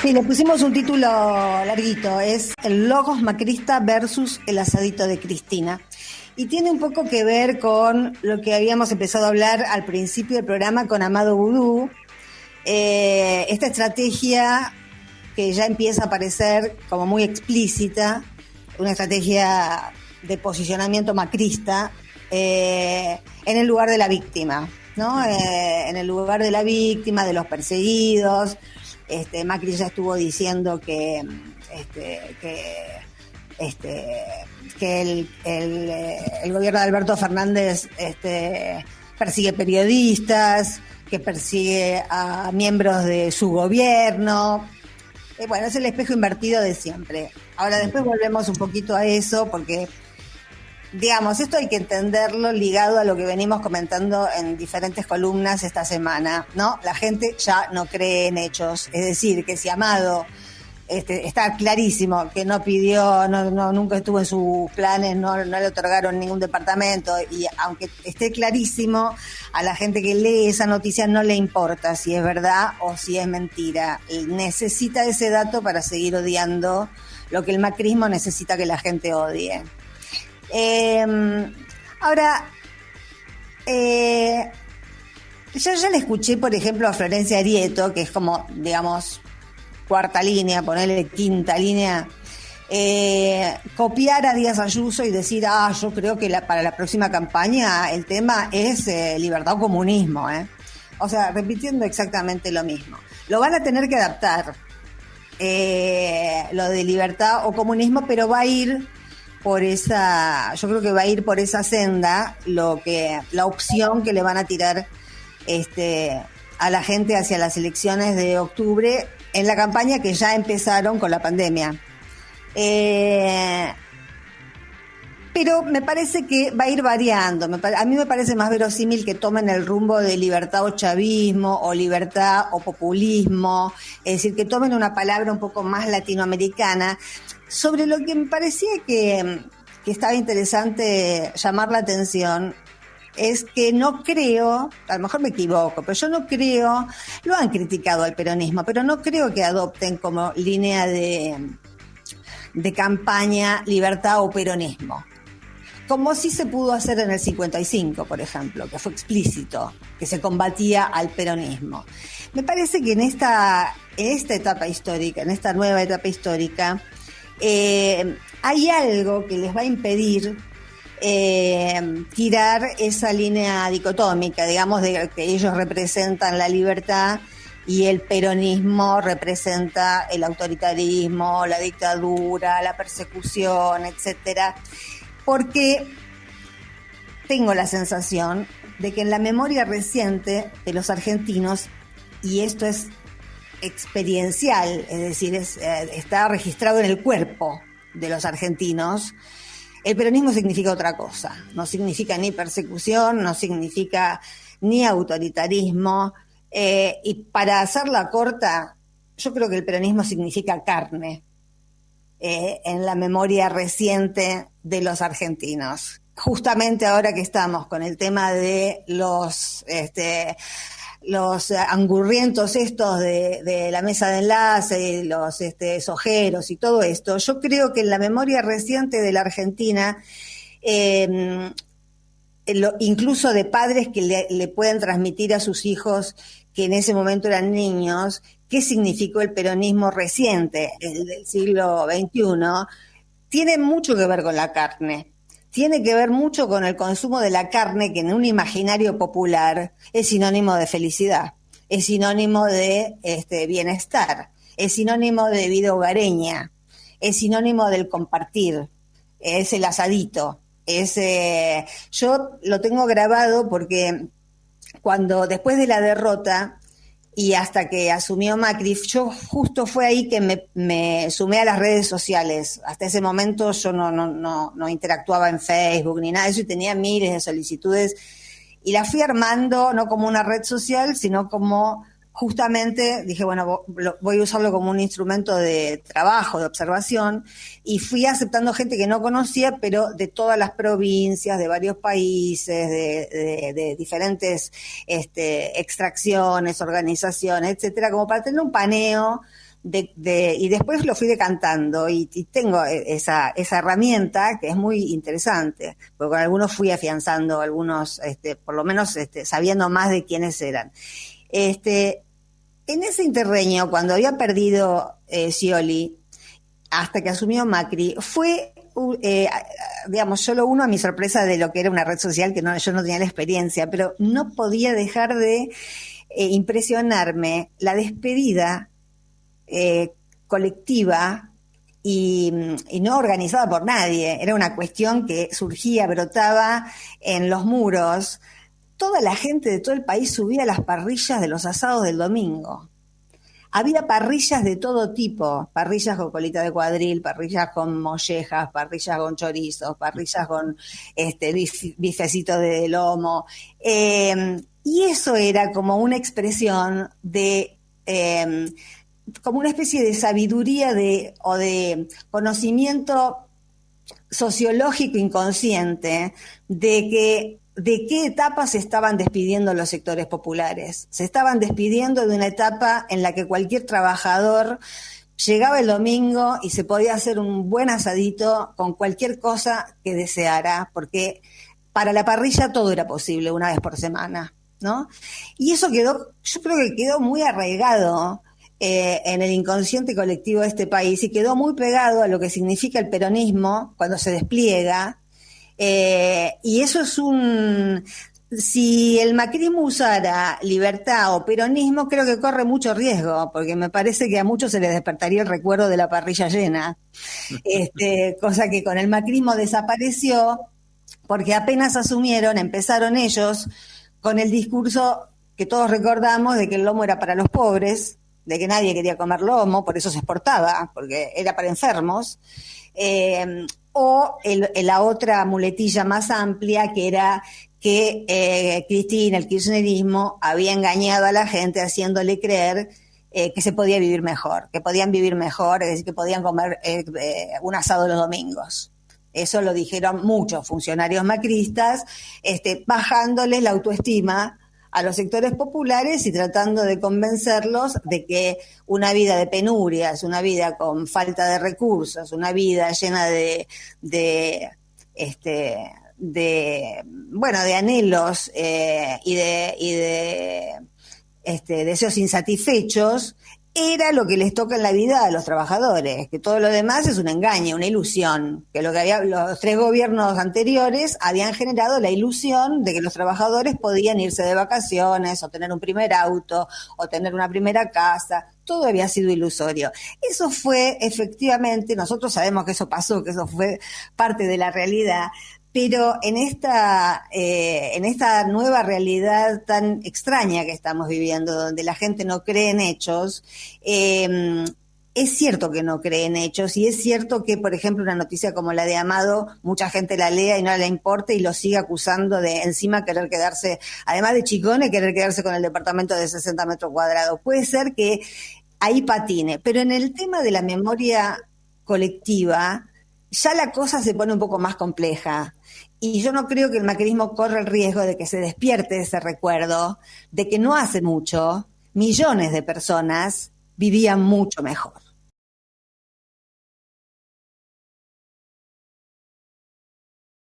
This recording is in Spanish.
Sí, le pusimos un título larguito, es El Logos Macrista versus el asadito de Cristina. Y tiene un poco que ver con lo que habíamos empezado a hablar al principio del programa con Amado Vudú. Esta estrategia que ya empieza a parecer como muy explícita, una estrategia de posicionamiento macrista en el lugar de la víctima, ¿no? En el lugar de la víctima, de los perseguidos. Macri ya estuvo diciendo que el gobierno de Alberto Fernández persigue periodistas, que persigue a miembros de su gobierno. Bueno, es el espejo invertido de siempre. Ahora después volvemos un poquito a eso porque, digamos, esto hay que entenderlo ligado a lo que venimos comentando en diferentes columnas esta semana, ¿no? La gente ya no cree en hechos. Es decir, que si Amado está clarísimo que no pidió, nunca estuvo en sus planes, no le otorgaron ningún departamento, y aunque esté clarísimo, a la gente que lee esa noticia no le importa si es verdad o si es mentira. Necesita ese dato para seguir odiando lo que el macrismo necesita que la gente odie. Ahora, yo ya le escuché, por ejemplo, a Florencia Arieto, que es como, digamos, cuarta línea, ponerle quinta línea, copiar a Díaz Ayuso y decir, yo creo que para la próxima campaña el tema es libertad o comunismo, O sea, repitiendo exactamente lo mismo. Lo van a tener que adaptar, lo de libertad o comunismo, pero va a ir yo creo que va a ir por esa senda la opción que le van a tirar a la gente hacia las elecciones de octubre en la campaña que ya empezaron con la pandemia. Pero me parece que va a ir variando. A mí me parece más verosímil que tomen el rumbo de libertad o chavismo, o libertad o populismo, es decir, que tomen una palabra un poco más latinoamericana, sobre lo que me parecía que estaba interesante llamar la atención. Es que no creo, a lo mejor me equivoco, pero yo no creo, lo han criticado al peronismo, pero no creo que adopten como línea de campaña libertad o peronismo. Como sí se pudo hacer en el 55, por ejemplo, que fue explícito, que se combatía al peronismo. Me parece que en esta etapa histórica, en esta nueva etapa histórica, hay algo que les va a impedir tirar esa línea dicotómica, digamos, de que ellos representan la libertad y el peronismo representa el autoritarismo, la dictadura, la persecución, etcétera, porque tengo la sensación de que en la memoria reciente de los argentinos, y esto es experiencial, es decir, está registrado en el cuerpo de los argentinos, el peronismo significa otra cosa, no significa ni persecución, no significa ni autoritarismo, y para hacerla corta, yo creo que el peronismo significa carne en la memoria reciente de los argentinos. Justamente ahora que estamos con el tema de los angurrientos estos de la mesa de enlace, los sojeros y todo esto, yo creo que en la memoria reciente de la Argentina, incluso de padres que le pueden transmitir a sus hijos que en ese momento eran niños, qué significó el peronismo reciente, el del siglo XXI, tiene mucho que ver con la carne. Tiene que ver mucho con el consumo de la carne, que en un imaginario popular es sinónimo de felicidad, es sinónimo de bienestar, es sinónimo de vida hogareña, es sinónimo del compartir, es el asadito. Yo lo tengo grabado porque después de la derrota y hasta que asumió Macri, yo justo fue ahí que me sumé a las redes sociales. Hasta ese momento yo no interactuaba en Facebook ni nada de eso y tenía miles de solicitudes y las fui armando no como una red social, sino como justamente dije, bueno, voy a usarlo como un instrumento de trabajo, de observación, y fui aceptando gente que no conocía, pero de todas las provincias, de varios países, de diferentes extracciones, organizaciones, etcétera, como para tener un paneo y después lo fui decantando y tengo esa herramienta que es muy interesante, porque con algunos fui afianzando, algunos, por lo menos sabiendo más de quiénes eran. En ese interreño, cuando había perdido Scioli, hasta que asumió Macri, fue, digamos, solo uno a mi sorpresa de lo que era una red social, que yo no tenía la experiencia, pero no podía dejar de impresionarme la despedida colectiva y no organizada por nadie. Era una cuestión que surgía, brotaba en los muros. Toda la gente de todo el país subía a las parrillas de los asados del domingo. Había parrillas de todo tipo, parrillas con colita de cuadril, parrillas con mollejas, parrillas con chorizos, parrillas con bifecito de lomo. Y eso era como una expresión de, como una especie de sabiduría o de conocimiento sociológico inconsciente de qué etapas se estaban despidiendo los sectores populares. Se estaban despidiendo de una etapa en la que cualquier trabajador llegaba el domingo y se podía hacer un buen asadito con cualquier cosa que deseara, porque para la parrilla todo era posible una vez por semana, ¿no? Y eso yo creo que quedó muy arraigado en el inconsciente colectivo de este país y quedó muy pegado a lo que significa el peronismo cuando se despliega. Y eso es si el macrismo usara libertad o peronismo, creo que corre mucho riesgo, porque me parece que a muchos se les despertaría el recuerdo de la parrilla llena, cosa que con el macrismo desapareció, porque apenas asumieron, empezaron ellos con el discurso que todos recordamos de que el lomo era para los pobres, de que nadie quería comer lomo, por eso se exportaba, porque era para enfermos, o la otra muletilla más amplia, que era que Cristina, el kirchnerismo, había engañado a la gente haciéndole creer que se podía vivir mejor, que podían vivir mejor, es decir, que podían comer un asado los domingos. Eso lo dijeron muchos funcionarios macristas, bajándoles la autoestima a los sectores populares y tratando de convencerlos de que una vida de penurias, una vida con falta de recursos, una vida llena de anhelos y de deseos insatisfechos, era lo que les toca en la vida a los trabajadores, que todo lo demás es un engaño, una ilusión, que los 3 gobiernos anteriores habían generado la ilusión de que los trabajadores podían irse de vacaciones, o tener un primer auto, o tener una primera casa. Todo había sido ilusorio. Eso fue, efectivamente, nosotros sabemos que eso pasó, que eso fue parte de la realidad, pero en esta nueva realidad tan extraña que estamos viviendo, donde la gente no cree en hechos, es cierto que no cree en hechos, y es cierto que, por ejemplo, una noticia como la de Amado, mucha gente la lea y no le importa y lo sigue acusando de encima querer quedarse, además de Chicone, querer quedarse con el departamento de 60 metros cuadrados. Puede ser que ahí patine, pero en el tema de la memoria colectiva, ya la cosa se pone un poco más compleja. Y yo no creo que el macrismo corra el riesgo de que se despierte ese recuerdo de que no hace mucho millones de personas vivían mucho mejor.